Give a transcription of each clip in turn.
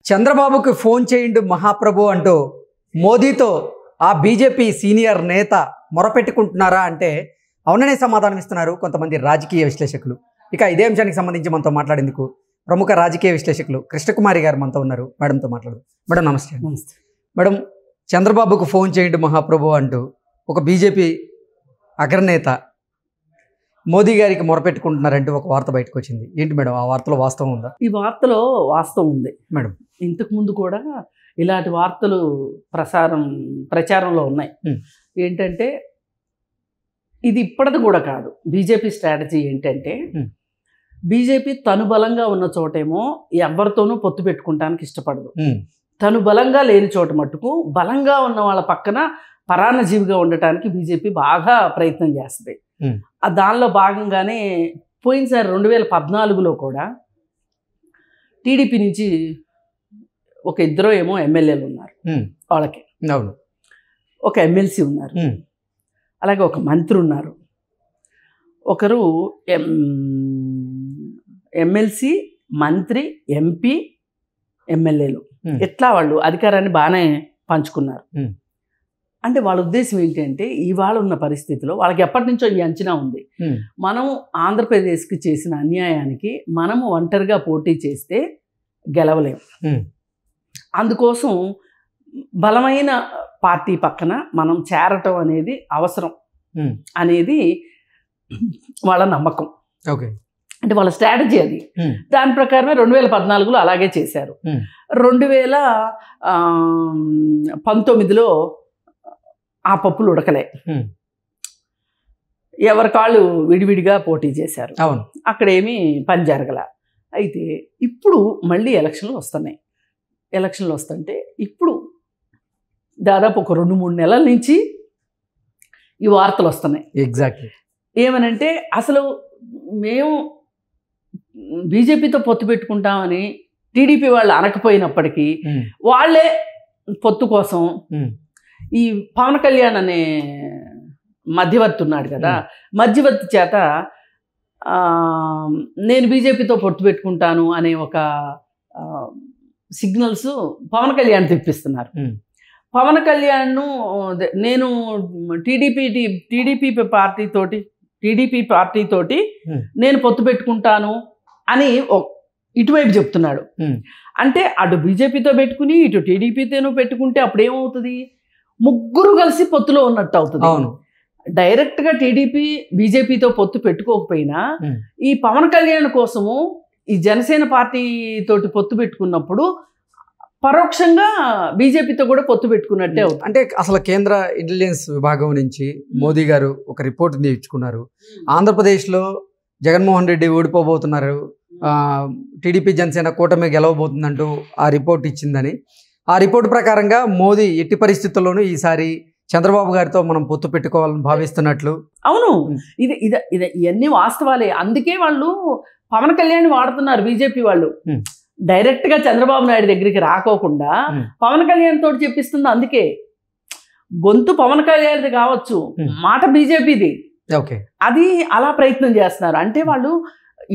చంద్రబాబుకి ఫోన్ చేయండి మహాప్రభు అంటూ మోదీతో ఆ బీజేపీ సీనియర్ నేత మొరపెట్టుకుంటున్నారా అంటే అవుననే సమాధానం ఇస్తున్నారు కొంతమంది రాజకీయ విశ్లేషకులు. ఇక ఇదే అంశానికి సంబంధించి మనతో మాట్లాడేందుకు ప్రముఖ రాజకీయ విశ్లేషకులు కృష్ణకుమారి గారు మనతో ఉన్నారు. మేడంతో మాట్లాడదు. మేడం నమస్తే. నమస్తే మేడం, చంద్రబాబుకు ఫోన్ చేయండి మహాప్రభు అంటూ ఒక బీజేపీ అగ్రనేత మోదీ గారికి మొరపెట్టుకుంటున్నారంటూ ఒక వార్త బయటకు వచ్చింది. ఏంటి మేడం, ఆ వార్తలో వాస్తవం ఉందా? ఈ వార్తలో వాస్తవం ఉంది మేడం. ఇంతకు ముందు కూడా ఇలాంటి వార్తలు ప్రచారంలో ఉన్నాయి. ఏంటంటే ఇది ఇప్పటిది కూడా కాదు. బీజేపీ స్ట్రాటజీ ఏంటంటే బీజేపీ తను బలంగా ఉన్న చోటేమో ఎవరితోనూ పొత్తు పెట్టుకుంటానికి ఇష్టపడదు. తను బలంగా లేని చోట మట్టుకు బలంగా ఉన్న వాళ్ళ పక్కన పరాన్నజీవిగా ఉండటానికి బీజేపీ బాగా ప్రయత్నం చేస్తుంది. దానిలో భాగంగానే పోయినసారి 2014లో కూడా టీడీపీ నుంచి ఒక ఇద్దరు ఏమో ఎమ్మెల్యేలు ఉన్నారు, వాళ్ళకి అవును, ఒక ఎమ్మెల్సీ ఉన్నారు, అలాగే ఒక మంత్రి ఉన్నారు, ఒకరు ఎమ్మెల్సీ, మంత్రి, ఎంపీ, ఎమ్మెల్యేలు ఇట్లా వాళ్ళు అధికారాన్ని బాగానే పంచుకున్నారు. అంటే వాళ్ళ ఉద్దేశం ఏంటంటే ఇవాళ ఉన్న పరిస్థితిలో వాళ్ళకి ఎప్పటి నుంచో ఈ అంచనా ఉంది, మనం ఆంధ్రప్రదేశ్కి చేసిన అన్యాయానికి మనము ఒంటరిగా పోటీ చేస్తే గెలవలేము, అందుకోసం బలమైన పార్టీ పక్కన మనం చేరటం అనేది అవసరం అనేది వాళ్ళ నమ్మకం. ఓకే, అంటే వాళ్ళ స్ట్రాటజీ అది. దాని ప్రకారమే 2014లో అలాగే చేశారు. 2019లో ఆ పప్పులు ఉడకలే, ఎవరి కాళ్ళు విడివిడిగా పోటీ చేశారు. అవును, అక్కడేమీ పని జరగల. అయితే ఇప్పుడు మళ్ళీ ఎలక్షన్లు వస్తున్నాయి. ఎలక్షన్లు వస్తుంటే ఇప్పుడు దాదాపు ఒక 2-3 నెలల నుంచి ఈ వార్తలు వస్తున్నాయి. ఎగ్జాక్ట్లీ ఏమనంటే అసలు మేము బీజేపీతో పొత్తు పెట్టుకుంటామని టీడీపీ వాళ్ళు అనకపోయినప్పటికీ వాళ్ళే పొత్తు కోసం ఈ పవన్ కళ్యాణ్ అనే మధ్యవర్తి ఉన్నాడు కదా, మధ్యవర్తి చేత నేను బీజేపీతో పొత్తు పెట్టుకుంటాను అనే ఒక సిగ్నల్స్ పవన్ కళ్యాణ్ తెప్పిస్తున్నారు. పవన్ కళ్యాణ్ను నేను టీడీపీ పార్టీతోటి నేను పొత్తు పెట్టుకుంటాను అని ఇటువైపు చెప్తున్నాడు. అంటే అటు బీజేపీతో పెట్టుకుని ఇటు టీడీపీతోనూ పెట్టుకుంటే అప్పుడేమవుతుంది, ముగ్గురు కలిసి పొత్తులో ఉన్నట్టు అవుతుంది. అవును, డైరెక్ట్గా టీడీపీ బీజేపీతో పొత్తు పెట్టుకోకపోయినా ఈ పవన్ కళ్యాణ్ కోసము ఈ జనసేన పార్టీ తోటి పొత్తు పెట్టుకున్నప్పుడు పరోక్షంగా బీజేపీతో కూడా పొత్తు పెట్టుకున్నట్టే అవుతుంది. అంటే అసలు కేంద్ర ఇంటెలిజెన్స్ విభాగం నుంచి మోదీ గారు ఒక రిపోర్ట్ నేర్చుకున్నారు. ఆంధ్రప్రదేశ్లో జగన్మోహన్ రెడ్డి ఓడిపోబోతున్నారు, టీడీపీ జనసేన కూటమి గెలవబోతుందంటూ ఆ రిపోర్ట్ ఇచ్చిందని. ఆ రిపోర్ట్ ప్రకారంగా మోదీ ఎట్టి పరిస్థితుల్లోనూ ఈసారి చంద్రబాబు గారితో మనం పొత్తు పెట్టుకోవాలని భావిస్తున్నట్లు. అవును, ఇది ఇది ఇది ఇవన్నీ వాస్తవాలే. అందుకే వాళ్ళు పవన్ కళ్యాణ్ వాడుతున్నారు. బీజేపీ వాళ్ళు డైరెక్ట్గా చంద్రబాబు నాయుడు దగ్గరికి రాకోకుండా పవన్ కళ్యాణ్ తోటి చెప్పిస్తుంది. అందుకే గొంతు పవన్ కళ్యాణ్ది కావచ్చు, మాట బీజేపీది. ఓకే, అది అలా ప్రయత్నం చేస్తున్నారు. అంటే వాళ్ళు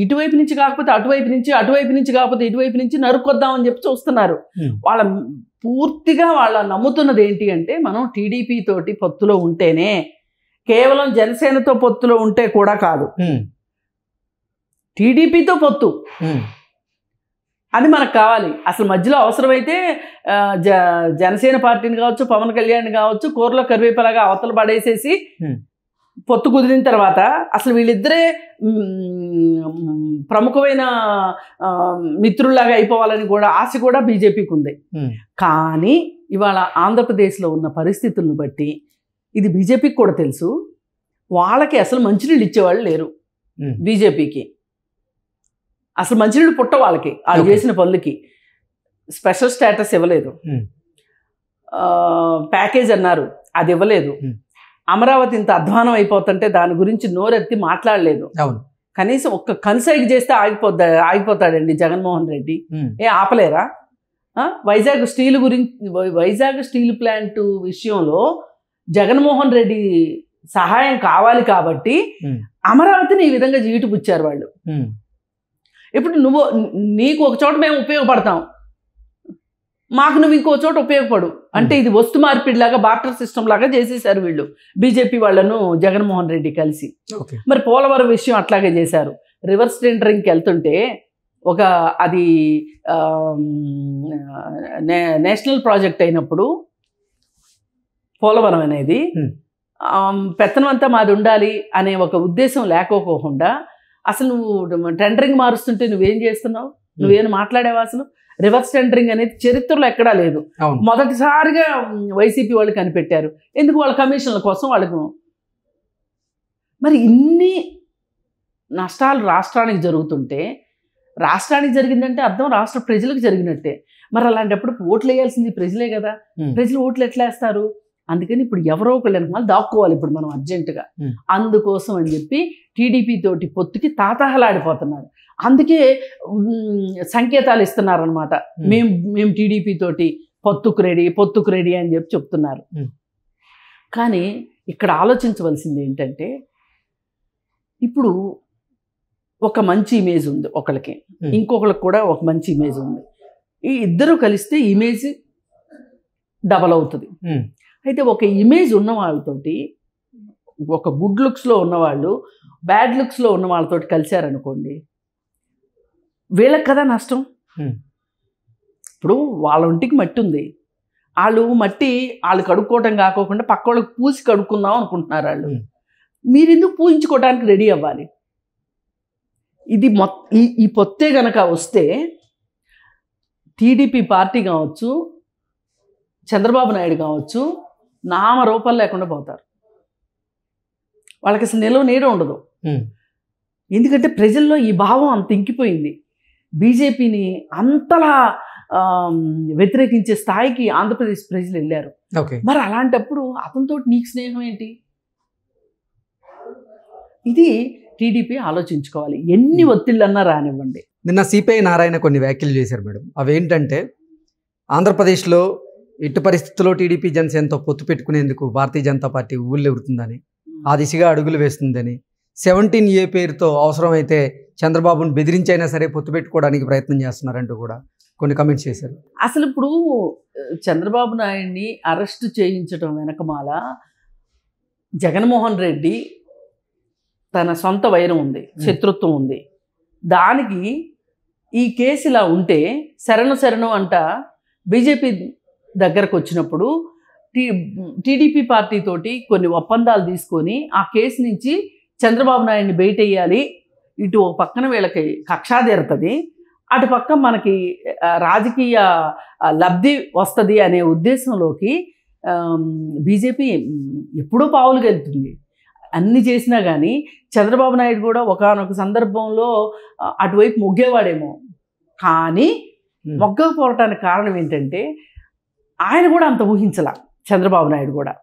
ఇటువైపు నుంచి కాకపోతే అటువైపు నుంచి, అటువైపు నుంచి కాకపోతే ఇటువైపు నుంచి నరుక్కొద్దామని చెప్పి చూస్తున్నారు. వాళ్ళ పూర్తిగా వాళ్ళ నమ్ముతున్నది ఏంటి అంటే మనం టీడీపీ తోటి పొత్తులో ఉంటేనే, కేవలం జనసేనతో పొత్తులో ఉంటే కూడా కాదు, టీడీపీతో పొత్తు అది మనకు కావాలి. అసలు మధ్యలో అవసరమైతే జనసేన పార్టీని కావచ్చు, పవన్ కళ్యాణ్ కావచ్చు, కూరలో కరివేపలాగా అవతల పడేసేసి పొత్తు కుదిరిన తర్వాత అసలు వీళ్ళిద్దరే ప్రముఖమైన మిత్రుల్లాగా అయిపోవాలని కూడా ఆశ కూడా బీజేపీకి ఉంది. కానీ ఇవాళ ఆంధ్రప్రదేశ్లో ఉన్న పరిస్థితులను బట్టి ఇది బీజేపీకి కూడా తెలుసు, వాళ్ళకి అసలు మంచినీళ్ళు ఇచ్చేవాళ్ళు లేరు. బీజేపీకి అసలు మంచినీళ్ళు పుట్ట వాళ్ళకి, వాళ్ళు చేసిన పనులకి స్పెషల్ స్టేటస్ ఇవ్వలేదు, ప్యాకేజ్ అన్నారు అది ఇవ్వలేదు, అమరావతి ఇంత అధ్వానం అయిపోతుంటే దాని గురించి నోరెత్తి మాట్లాడలేదు. కనీసం ఒక్క కన్సైడ్ చేస్తే ఆగిపోతాడండి జగన్మోహన్ రెడ్డి. ఆపలేరా? వైజాగ్ స్టీల్ ప్లాంట్ విషయంలో జగన్మోహన్ రెడ్డి సహాయం కావాలి కాబట్టి అమరావతిని ఈ విధంగా జీటుపుచ్చారు వాళ్ళు. ఇప్పుడు నీకు ఒక చోట మేము ఉపయోగపడతాం, మాకు నువ్వు ఇంకో చోట ఉపయోగపడు అంటే ఇది వస్తు మార్పిడిలాగా బార్టర్ సిస్టమ్ లాగా చేసేసారు వీళ్ళు బీజేపీ వాళ్ళను జగన్మోహన్ రెడ్డి కలిసి. మరి పోలవరం విషయం అట్లాగే చేశారు. రివర్స్ టెండరింగ్కి వెళ్తుంటే ఒక అది నేషనల్ ప్రాజెక్ట్ అయినప్పుడు పోలవరం అనేది పెత్తనం అంతా మాది ఉండాలి అనే ఒక ఉద్దేశం లేకోకుండా అసలు నువ్వు టెండరింగ్ మారుస్తుంటే నువ్వేం చేస్తున్నావు, నువ్వేం మాట్లాడేవా? అసలు రివర్స్ టెండరింగ్ అనేది చరిత్రలో ఎక్కడా లేదు. మొదటిసారిగా వైసీపీ వాళ్ళు కనిపెట్టారు. ఎందుకు? వాళ్ళ కమిషన్ల కోసం వాళ్ళకు. మరి ఇన్ని నష్టాలు రాష్ట్రానికి జరుగుతుంటే, రాష్ట్రానికి జరిగిందంటే అర్థం రాష్ట్ర ప్రజలకు జరిగినట్టే. మరి అలాంటప్పుడు ఓట్లు వేయాల్సింది ప్రజలే కదా. ప్రజలు ఓట్లు ఎట్లా వేస్తారు? అందుకని ఇప్పుడు ఎవరో ఒకళ్ళు వెనకాల దాక్కోవాలి ఇప్పుడు మనం అర్జెంటుగా. అందుకోసం అని చెప్పి టీడీపీ తోటి పొత్తుకి తాతాహలాడిపోతున్నారు. అందుకే సంకేతాలు ఇస్తున్నారనమాట. మేము టీడీపీ తోటి పొత్తుకు రెడీ అని చెప్పి చెప్తున్నారు. కానీ ఇక్కడ ఆలోచించవలసింది ఏంటంటే, ఇప్పుడు ఒక మంచి ఇమేజ్ ఉంది ఒకళ్ళకి, ఇంకొకరికి కూడా ఒక మంచి ఇమేజ్ ఉంది. ఈ ఇద్దరు కలిస్తే ఇమేజ్ డబల్ అవుతుంది. అయితే ఒక ఇమేజ్ ఉన్న వాళ్ళతోటి, ఒక గుడ్ లుక్స్లో ఉన్నవాళ్ళు బ్యాడ్ లుక్స్లో ఉన్న వాళ్ళతోటి కలిశారనుకోండి, వీళ్ళకి కదా నష్టం. ఇప్పుడు వాళ్ళ ఒంటికి మట్టి ఉంది, వాళ్ళు కడుక్కోవటం కాకోకుండా పక్క వాళ్ళకి పూసి కడుక్కుందాం అనుకుంటున్నారు వాళ్ళు. మీరు ఎందుకు పూజించుకోవడానికి రెడీ అవ్వాలి? ఇది ఈ పొత్తే గనక వస్తే టీడీపీ పార్టీ కావచ్చు, చంద్రబాబు నాయుడు కావచ్చు, నామరూపాలు లేకుండా పోతారు. వాళ్ళకి అసలు నిలవ నీడ ఉండదు. ఎందుకంటే ప్రజల్లో ఈ భావం అంత ఇంకిపోయింది. బీజేపీని అంతలా వ్యతిరేకించే స్థాయికి ఆంధ్రప్రదేశ్ ప్రజలు వెళ్ళారు. మరి అలాంటప్పుడు అతనితో నీకు స్నేహం ఏంటి? ఇది టీడీపీ ఆలోచించుకోవాలి. ఎన్ని ఒత్తిళ్ళన్నా రానివ్వండి. నిన్న సిపిఐ నారాయణ కొన్ని వ్యాఖ్యలు చేశారు మేడం. అవేంటంటే, ఆంధ్రప్రదేశ్లో ఎట్టి పరిస్థితుల్లో టీడీపీ జనసేనతో పొత్తు పెట్టుకునేందుకు భారతీయ జనతా పార్టీ ఊళ్ళెగురుతుందని, ఆ దిశగా అడుగులు వేస్తుందని, 17A పేరుతో అవసరమైతే చంద్రబాబును బెదిరించైనా సరే పొత్తు పెట్టుకోవడానికి ప్రయత్నం చేస్తున్నారంటూ కూడా కొన్ని కమెంట్స్ చేశారు. అసలు ఇప్పుడు చంద్రబాబు నాయుడిని అరెస్ట్ చేయించడం వెనకమాల జగన్మోహన్ రెడ్డి తన సొంత వైరం ఉంది, శత్రుత్వం ఉంది. దానికి ఈ కేసు ఇలా ఉంటే శరణు అంట బీజేపీ దగ్గరకు వచ్చినప్పుడు టీడీపీ పార్టీ తోటి కొన్ని ఒప్పందాలు తీసుకొని ఆ కేసు నుంచి చంద్రబాబు నాయుడిని బయటేయాలి. ఇటు ఒక పక్కన వీళ్ళకి కక్షా తీరుతుంది, అటు పక్క మనకి రాజకీయ లబ్ధి వస్తుంది అనే ఉద్దేశంలోకి బీజేపీ ఎప్పుడూ పావులు వెళ్తుంది. అన్ని చేసినా కానీ చంద్రబాబు నాయుడు కూడా ఒకానొక సందర్భంలో అటువైపు మొగ్గేవాడేమో. కానీ మొగ్గకపోవటానికి కారణం ఏంటంటే, ఆయన కూడా అంత ఊహించాల. చంద్రబాబు నాయుడు కూడా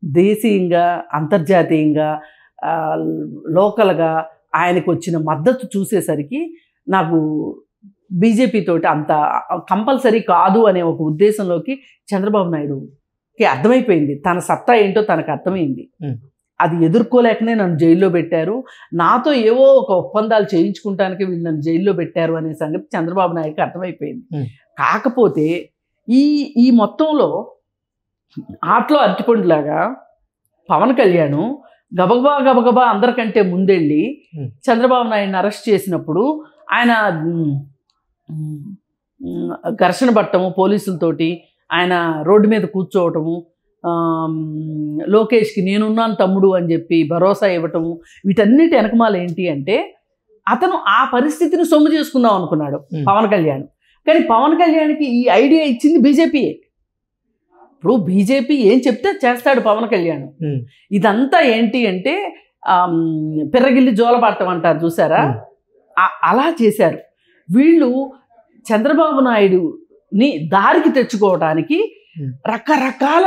దేశీయంగా, అంతర్జాతీయంగా, లోకల్గా ఆయనకు వచ్చిన మద్దతు చూసేసరికి నాకు బీజేపీ తోటి అంత కంపల్సరీ కాదు అనే ఒక ఉద్దేశంలోకి చంద్రబాబు నాయుడుకి అర్థమైపోయింది. తన సత్తా ఏంటో తనకు అర్థమైంది. అది ఎదుర్కోలేకనే నన్ను జైల్లో పెట్టారు, నాతో ఏవో ఒక ఒప్పందాలు చేయించుకుంటానికి వీళ్ళు నన్ను జైల్లో పెట్టారు అనే సంగతి చంద్రబాబు నాయుడుకి అర్థమైపోయింది. కాకపోతే ఈ మొత్తంలో ఆటలో అరటిపండులాగా పవన్ కళ్యాణ్ గబగబా అందరికంటే ముందెళ్ళి చంద్రబాబు నాయుడిని అరెస్ట్ చేసినప్పుడు ఆయన ఘర్షణ పట్టము, పోలీసులతోటి ఆయన రోడ్డు మీద కూర్చోవటము, లోకేష్కి నేనున్నాను తమ్ముడు అని చెప్పి భరోసా ఇవ్వటము, వీటన్నిటి వెనకమాల ఏంటి అంటే అతను ఆ పరిస్థితిని సొమ్ము చేసుకుందాం అనుకున్నాడు పవన్ కళ్యాణ్. కానీ పవన్ కళ్యాణ్కి ఈ ఐడియా ఇచ్చింది బీజేపీయే. ఇప్పుడు బీజేపీ ఏం చెప్తే చేస్తాడు పవన్ కళ్యాణ్. ఇదంతా ఏంటి అంటే పిర్రగిల్లి జోలపాటం అంటారు చూసారా, అలా చేశారు వీళ్ళు. చంద్రబాబు నాయుడుని దారికి తెచ్చుకోవడానికి రకరకాల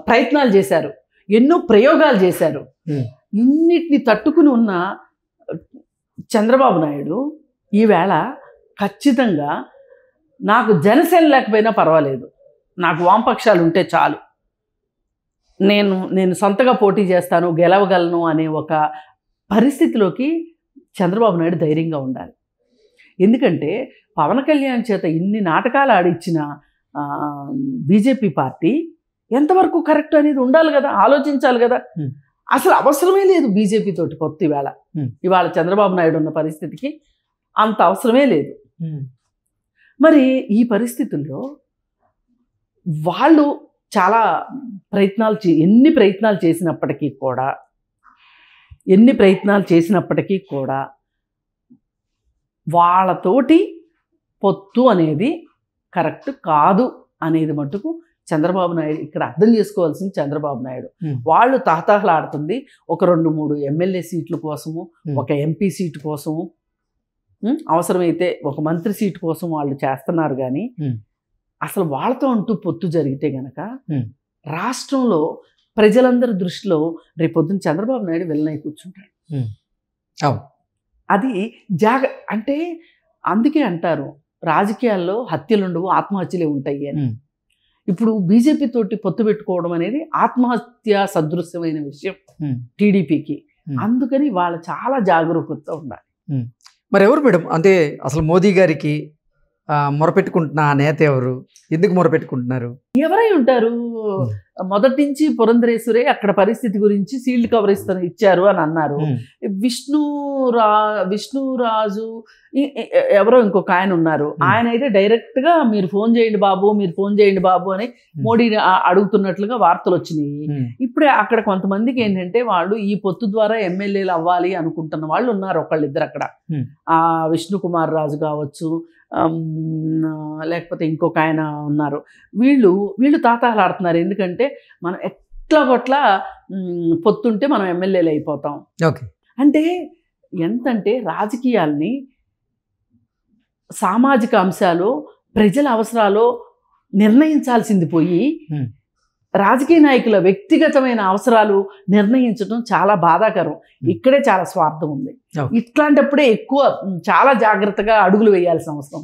ప్రయత్నాలు చేశారు, ఎన్నో ప్రయోగాలు చేశారు. ఇన్నిటిని తట్టుకుని ఉన్న చంద్రబాబు నాయుడు ఈవేళ ఖచ్చితంగా నాకు జనసేన లేకపోయినా పర్వాలేదు, నాకు వామపక్షాలు ఉంటే చాలు, నేను సొంతగా పోటీ చేస్తాను, గెలవగలను అనే ఒక పరిస్థితిలోకి చంద్రబాబు నాయుడు ధైర్యంగా ఉండాలి. ఎందుకంటే పవన్ కళ్యాణ్ చేత ఇన్ని నాటకాలు ఆడిచ్చిన బీజేపీ పార్టీ ఎంతవరకు కరెక్ట్ అనేది ఉండాలి కదా, ఆలోచించాలి కదా. అసలు అవసరమే లేదు బీజేపీ తోటి పొత్తు. ఇవాళ చంద్రబాబు నాయుడు ఉన్న పరిస్థితికి అంత అవసరమే లేదు. మరి ఈ పరిస్థితుల్లో వాళ్ళు చాలా ఎన్ని ప్రయత్నాలు చేసినప్పటికీ కూడా వాళ్ళతోటి పొత్తు అనేది కరెక్ట్ కాదు అనేది మటుకు చంద్రబాబు నాయుడు ఇక్కడ అర్థం చేసుకోవాల్సింది. చంద్రబాబు నాయుడు వాళ్ళు తహతహలాడుతుంది ఒక 2-3 ఎమ్మెల్యే సీట్ల కోసము, ఒక ఎంపీ సీటు కోసము, అవసరమైతే ఒక మంత్రి సీటు కోసం వాళ్ళు చేస్తున్నారు. కానీ అసలు వాళ్ళతో అంటూ పొత్తు జరిగితే గనక రాష్ట్రంలో ప్రజలందరి దృష్టిలో రేపొద్దున చంద్రబాబు నాయుడు వెళ్ళనై కూర్చుంటాడు. అది అంటే అందుకే అంటారు రాజకీయాల్లో హత్యలు ఉండవు, ఆత్మహత్యలే ఉంటాయి అని. ఇప్పుడు బీజేపీ తోటి పొత్తు పెట్టుకోవడం అనేది ఆత్మహత్య సదృశ్యమైన విషయం టీడీపీకి. అందుకని వాళ్ళు చాలా జాగరూకతతో ఉండాలి. మరి ఎవరు మేడం అంటే అసలు మోదీ గారికి మొరపెట్టుకుంటున్న ఆ నేత ఎవరు, ఎందుకు మొరపెట్టుకుంటున్నారు? ఎవరై ఉంటారు? మొదటి నుంచి పురంధరేశ్వరే అక్కడ పరిస్థితి గురించి సీల్డ్ కవర్ ఇచ్చారు అని అన్నారు. విష్ణురాజు ఎవరో ఇంకొక ఆయన ఉన్నారు. ఆయన అయితే డైరెక్ట్గా మీరు ఫోన్ చేయండి బాబు అని మోడీని అడుగుతున్నట్లుగా వార్తలు వచ్చినాయి. ఇప్పుడే అక్కడ కొంతమందికి ఏంటంటే వాళ్ళు ఈ పొత్తు ద్వారా ఎమ్మెల్యేలు అవ్వాలి అనుకుంటున్న వాళ్ళు ఉన్నారు, ఒకళ్ళిద్దరు అక్కడ. విష్ణు కుమార్ రాజు కావచ్చు, లేకపోతే ఇంకొక ఆయన ఉన్నారు. వీళ్ళు తాతాలాడుతున్నారు. ఎందుకంటే మనం ఎట్లా పొత్తుంటే మనం ఎమ్మెల్యేలు అయిపోతాం. అంటే ఎంతంటే రాజకీయాల్ని సామాజిక అంశాలు, ప్రజల అవసరాలు నిర్ణయించాల్సింది పోయి రాజకీయ నాయకుల వ్యక్తిగతమైన అవసరాలు నిర్ణయించడం చాలా బాధాకరం. ఇక్కడే చాలా స్వార్థం ఉంది. ఇట్లాంటప్పుడే చాలా జాగ్రత్తగా అడుగులు వేయాల్సిన అవసరం.